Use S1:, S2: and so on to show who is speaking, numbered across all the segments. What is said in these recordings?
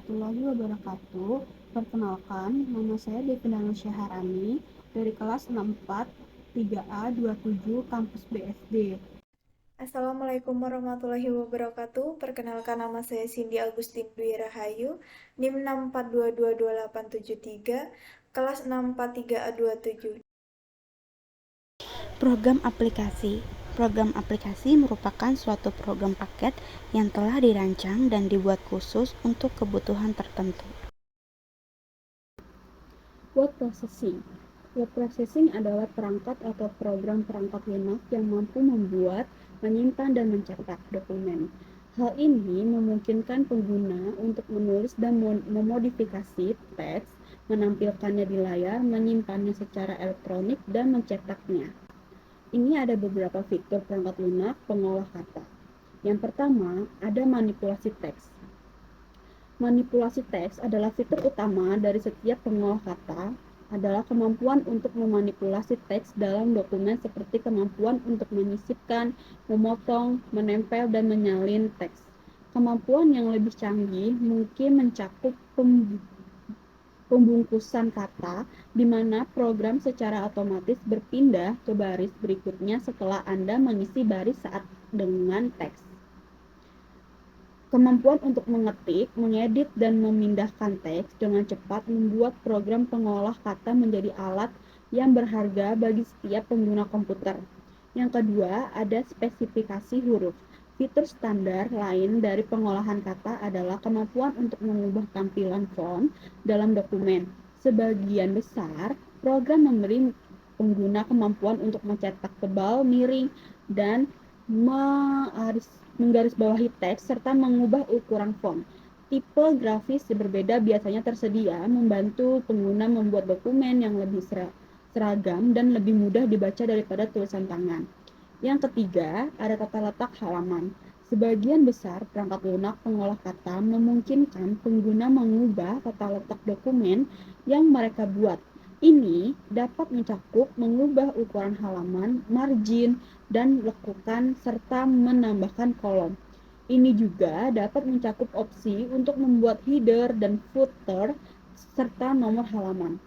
S1: warahmatullahi wabarakatuh. Perkenalkan, nama saya Devina Nusyaharani dari kelas 64 3A 27 Kampus BSD.
S2: Assalamualaikum warahmatullahi wabarakatuh. Perkenalkan, nama saya Cindy Agustin Dwi Rahayu, NIM 642222873, kelas 643A27.
S3: Program aplikasi. Program aplikasi merupakan suatu program paket yang telah dirancang dan dibuat khusus untuk kebutuhan tertentu.
S1: Word processing. Word processing adalah perangkat atau program perangkat lunak yang mampu membuat, menyimpan, dan mencetak dokumen. Hal ini memungkinkan pengguna untuk menulis dan memodifikasi teks, menampilkannya di layar, menyimpannya secara elektronik, dan mencetaknya. Ini ada beberapa fitur perangkat lunak pengolah kata. Yang pertama, ada manipulasi teks. Manipulasi teks adalah fitur utama dari setiap pengolah kata, adalah kemampuan untuk memanipulasi teks dalam dokumen seperti kemampuan untuk menyisipkan, memotong, menempel, dan menyalin teks. Kemampuan yang lebih canggih mungkin mencakup pembungkusan kata, di mana program secara otomatis berpindah ke baris berikutnya setelah Anda mengisi baris saat dengan teks. Kemampuan untuk mengetik, mengedit, dan memindahkan teks dengan cepat membuat program pengolah kata menjadi alat yang berharga bagi setiap pengguna komputer. Yang kedua, ada spesifikasi huruf. Fitur standar lain dari pengolahan kata adalah kemampuan untuk mengubah tampilan font dalam dokumen. Sebagian besar, program memberi pengguna kemampuan untuk mencetak tebal, miring, dan menggarisbawahi teks serta mengubah ukuran font. Tipe grafis berbeda biasanya tersedia, membantu pengguna membuat dokumen yang lebih seragam dan lebih mudah dibaca daripada tulisan tangan. Yang ketiga, ada tata letak halaman. Sebagian besar perangkat lunak pengolah kata memungkinkan pengguna mengubah tata letak dokumen yang mereka buat. Ini dapat mencakup mengubah ukuran halaman, margin, dan lekukan, serta menambahkan kolom. Ini juga dapat mencakup opsi untuk membuat header dan footer, serta nomor halaman.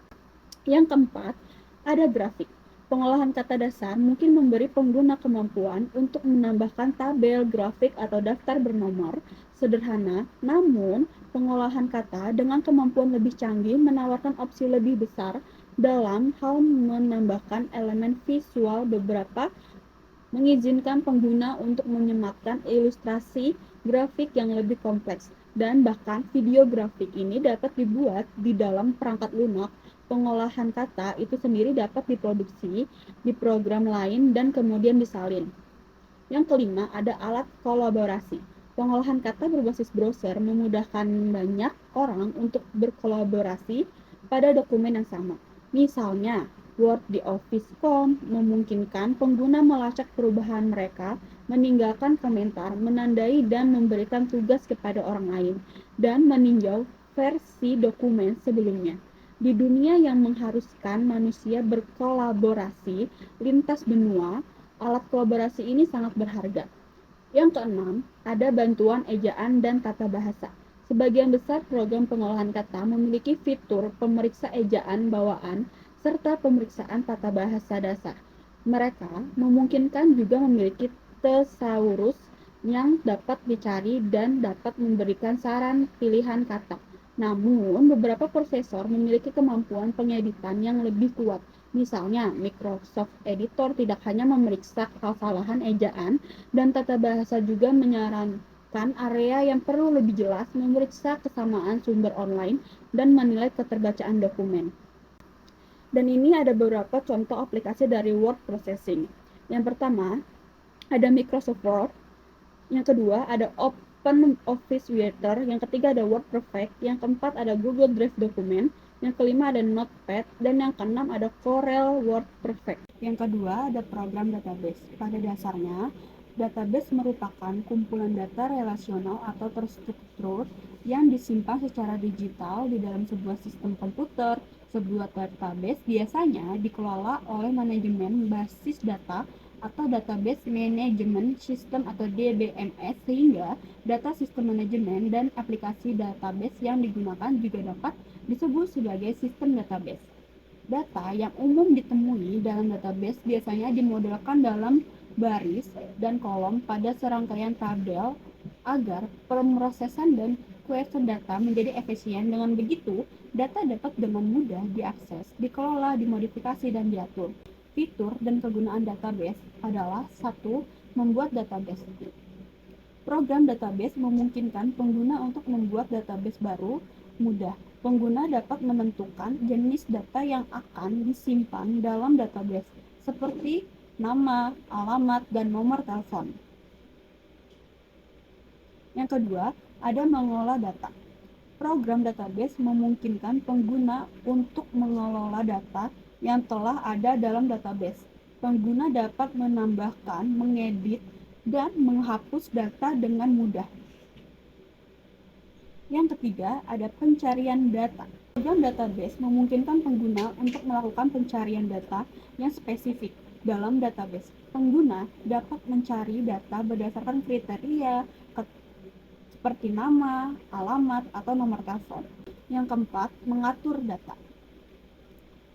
S1: Yang keempat, ada grafik. Pengolahan kata dasar mungkin memberi pengguna kemampuan untuk menambahkan tabel, grafik, atau daftar bernomor sederhana, namun pengolahan kata dengan kemampuan lebih canggih menawarkan opsi lebih besar dalam hal menambahkan elemen visual beberapa, mengizinkan pengguna untuk menyematkan ilustrasi grafik yang lebih kompleks, dan bahkan video grafik ini dapat dibuat di dalam perangkat lunak. Pengolahan kata itu sendiri dapat diproduksi di program lain dan kemudian disalin. Yang kelima, ada alat kolaborasi. Pengolahan kata berbasis browser memudahkan banyak orang untuk berkolaborasi pada dokumen yang sama. Misalnya, Word di Office Com memungkinkan pengguna melacak perubahan mereka, meninggalkan komentar, menandai dan memberikan tugas kepada orang lain, dan meninjau versi dokumen sebelumnya. Di dunia yang mengharuskan manusia berkolaborasi lintas benua, alat kolaborasi ini sangat berharga. Yang keenam, ada bantuan ejaan dan tata bahasa. Sebagian besar program pengolahan kata memiliki fitur pemeriksa ejaan bawaan serta pemeriksaan tata bahasa dasar. Mereka memungkinkan juga memiliki thesaurus yang dapat dicari dan dapat memberikan saran pilihan kata. Namun, beberapa prosesor memiliki kemampuan pengeditan yang lebih kuat. Misalnya, Microsoft Editor tidak hanya memeriksa kesalahan ejaan dan tata bahasa, juga menyarankan area yang perlu lebih jelas, memeriksa kesamaan sumber online, dan menilai keterbacaan dokumen. Dan ini ada beberapa contoh aplikasi dari word processing. Yang pertama, ada Microsoft Word. Yang kedua, ada Open Office Writer. Yang ketiga, ada Word Perfect. Yang keempat, ada Google Drive Document. Yang kelima, ada Notepad. Dan yang keenam, ada Corel Word Perfect. Yang kedua, ada program database. Pada dasarnya, database merupakan kumpulan data relasional atau terstruktur yang disimpan secara digital di dalam sebuah sistem komputer. Sebuah database biasanya dikelola oleh manajemen basis data atau Database Management System atau DBMS, sehingga data sistem manajemen dan aplikasi database yang digunakan juga dapat disebut sebagai sistem database. Data yang umum ditemui dalam database biasanya dimodelkan dalam baris dan kolom pada serangkaian tabel agar pemrosesan dan query data menjadi efisien. Dengan begitu, data dapat dengan mudah diakses, dikelola, dimodifikasi, dan diatur. Fitur dan kegunaan database adalah: 1. Membuat database. Program database memungkinkan pengguna untuk membuat database baru mudah. Pengguna dapat menentukan jenis data yang akan disimpan dalam database, seperti nama, alamat, dan nomor telepon. Yang kedua, ada mengelola data. Program database memungkinkan pengguna untuk mengelola data yang telah ada dalam database. Pengguna dapat menambahkan, mengedit, dan menghapus data dengan mudah. Yang ketiga, ada pencarian data. Program database memungkinkan pengguna untuk melakukan pencarian data yang spesifik dalam database. Pengguna dapat mencari data berdasarkan kriteria seperti nama, alamat, atau nomor telepon. Yang keempat, mengatur data.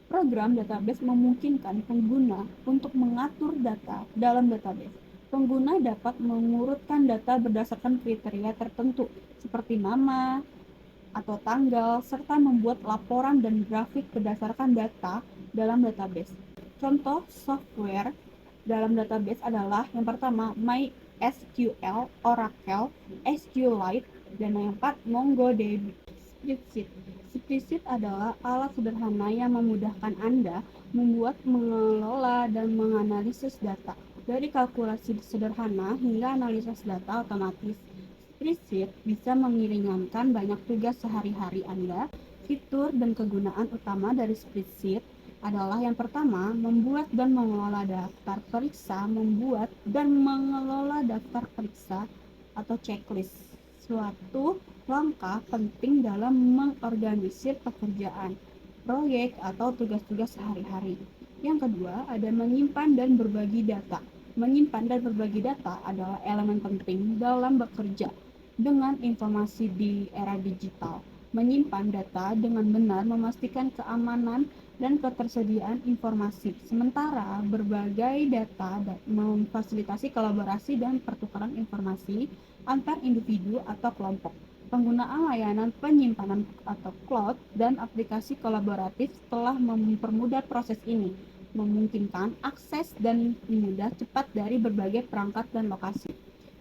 S1: Program database memungkinkan pengguna untuk mengatur data dalam database. Pengguna dapat mengurutkan data berdasarkan kriteria tertentu, seperti nama atau tanggal, serta membuat laporan dan grafik berdasarkan data dalam database. Contoh software dalam database adalah yang pertama MySQL, Oracle, SQLite, dan yang keempat MongoDB. Spreadsheet. Spreadsheet adalah alat sederhana yang memudahkan Anda membuat, mengelola, dan menganalisis data. Dari kalkulasi sederhana hingga analisis data otomatis, spreadsheet bisa meringankan banyak tugas sehari-hari Anda. Fitur dan kegunaan utama dari spreadsheet adalah yang pertama, membuat dan mengelola daftar periksa. Membuat dan mengelola daftar periksa atau checklist, suatu langkah penting dalam mengorganisir pekerjaan, proyek, atau tugas-tugas sehari-hari. Yang kedua, ada menyimpan dan berbagi data. Menyimpan dan berbagi data adalah elemen penting dalam bekerja dengan informasi di era digital. Menyimpan data dengan benar memastikan keamanan dan ketersediaan informasi. Sementara berbagai data memfasilitasi kolaborasi dan pertukaran informasi antar individu atau kelompok. Penggunaan layanan penyimpanan atau cloud dan aplikasi kolaboratif telah mempermudah proses ini, memungkinkan akses dan mudah cepat dari berbagai perangkat dan lokasi.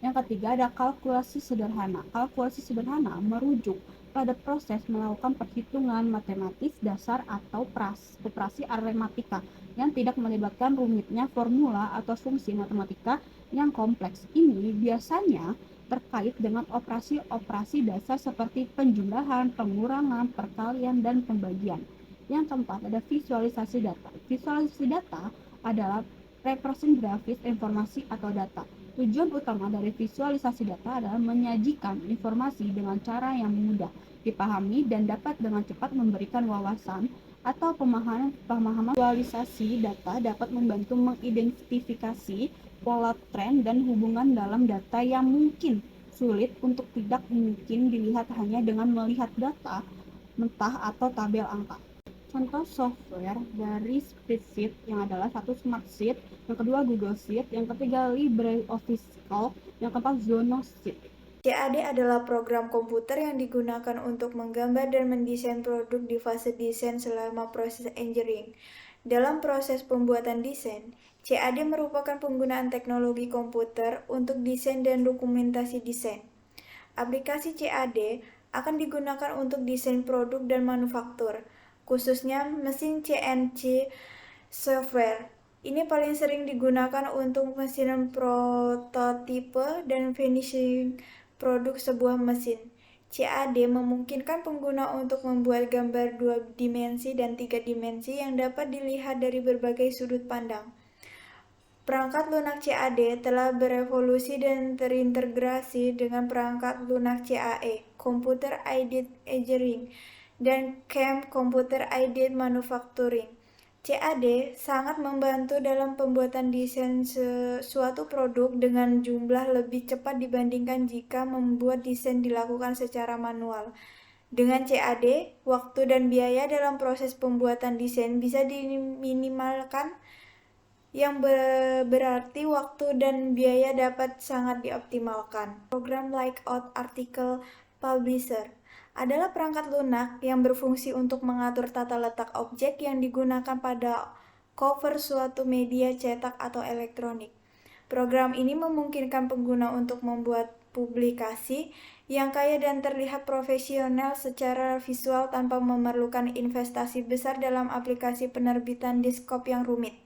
S1: Yang ketiga, ada kalkulasi sederhana. Kalkulasi sederhana merujuk pada proses melakukan perhitungan matematis dasar atau operasi aritmatika yang tidak melibatkan rumitnya formula atau fungsi matematika yang kompleks. Ini biasanya terkait dengan operasi-operasi dasar seperti penjumlahan, pengurangan, perkalian, dan pembagian. Yang keempat, ada visualisasi data. Visualisasi data adalah representasi grafis informasi atau data. Tujuan utama dari visualisasi data adalah menyajikan informasi dengan cara yang mudah dipahami dan dapat dengan cepat memberikan wawasan atau pemahaman. Visualisasi data dapat membantu mengidentifikasi pola tren dan hubungan dalam data yang mungkin sulit untuk tidak mungkin dilihat hanya dengan melihat data mentah atau tabel angka. Contoh software dari spreadsheet yang adalah satu Smartsheet, yang kedua Google Sheet, yang ketiga LibreOffice Calc, yang keempat Zonosheet.
S2: CAD adalah program komputer yang digunakan untuk menggambar dan mendesain produk di fase desain selama proses engineering. Dalam proses pembuatan desain, CAD merupakan penggunaan teknologi komputer untuk desain dan dokumentasi desain. Aplikasi CAD akan digunakan untuk desain produk dan manufaktur, khususnya mesin CNC software. Ini paling sering digunakan untuk mesin prototipe dan finishing produk sebuah mesin. CAD memungkinkan pengguna untuk membuat gambar 2 dimensi dan 3 dimensi yang dapat dilihat dari berbagai sudut pandang. Perangkat lunak CAD telah berevolusi dan terintegrasi dengan perangkat lunak CAE, Computer Aided Engineering, dan CAM, Computer Aided Manufacturing. CAD sangat membantu dalam pembuatan desain suatu produk dengan jumlah lebih cepat dibandingkan jika membuat desain dilakukan secara manual. Dengan CAD, waktu dan biaya dalam proses pembuatan desain bisa diminimalkan, yang berarti waktu dan biaya dapat sangat dioptimalkan. Program Layout Article Publisher adalah perangkat lunak yang berfungsi untuk mengatur tata letak objek yang digunakan pada cover suatu media cetak atau elektronik. Program ini memungkinkan pengguna untuk membuat publikasi yang kaya dan terlihat profesional secara visual tanpa memerlukan investasi besar dalam aplikasi penerbitan desktop yang rumit.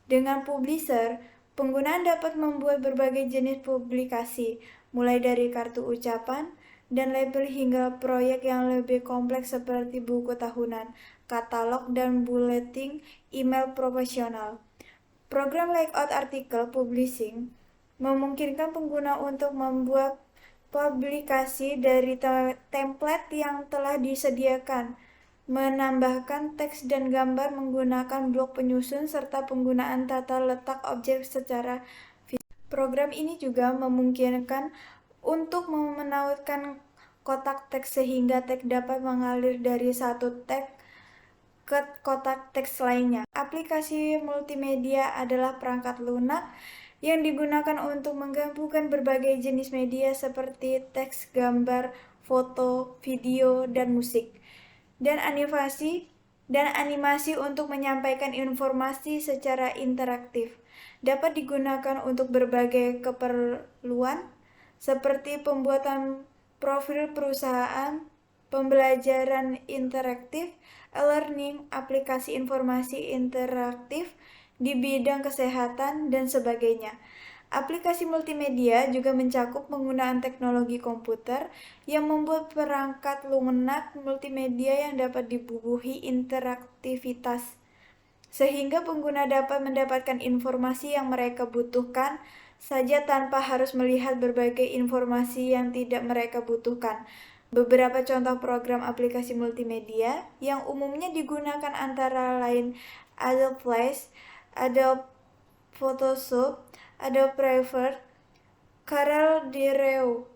S2: Dengan Publisher, pengguna dapat membuat berbagai jenis publikasi, mulai dari kartu ucapan dan label hingga proyek yang lebih kompleks seperti buku tahunan, katalog, dan buletin email profesional. Program Layout Article Publishing memungkinkan pengguna untuk membuat publikasi dari template yang telah disediakan, menambahkan teks dan gambar menggunakan blok penyusun, serta penggunaan tata letak objek secara visual. Program ini juga memungkinkan untuk menautkan kotak teks sehingga teks dapat mengalir dari satu teks ke kotak teks lainnya. Aplikasi multimedia adalah perangkat lunak yang digunakan untuk menggabungkan berbagai jenis media seperti teks, gambar, foto, video, dan musik, dan animasi untuk menyampaikan informasi secara interaktif. Dapat digunakan untuk berbagai keperluan seperti pembuatan profil perusahaan, pembelajaran interaktif, e-learning, aplikasi informasi interaktif di bidang kesehatan, dan sebagainya. Aplikasi multimedia juga mencakup penggunaan teknologi komputer yang membuat perangkat lunak multimedia yang dapat dibubuhi interaktivitas, sehingga pengguna dapat mendapatkan informasi yang mereka butuhkan saja tanpa harus melihat berbagai informasi yang tidak mereka butuhkan. Beberapa contoh program aplikasi multimedia yang umumnya digunakan antara lain Adobe Flash, Adobe Photoshop, Adobe Premiere, CorelDRAW,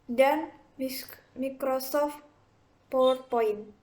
S2: dan Microsoft PowerPoint.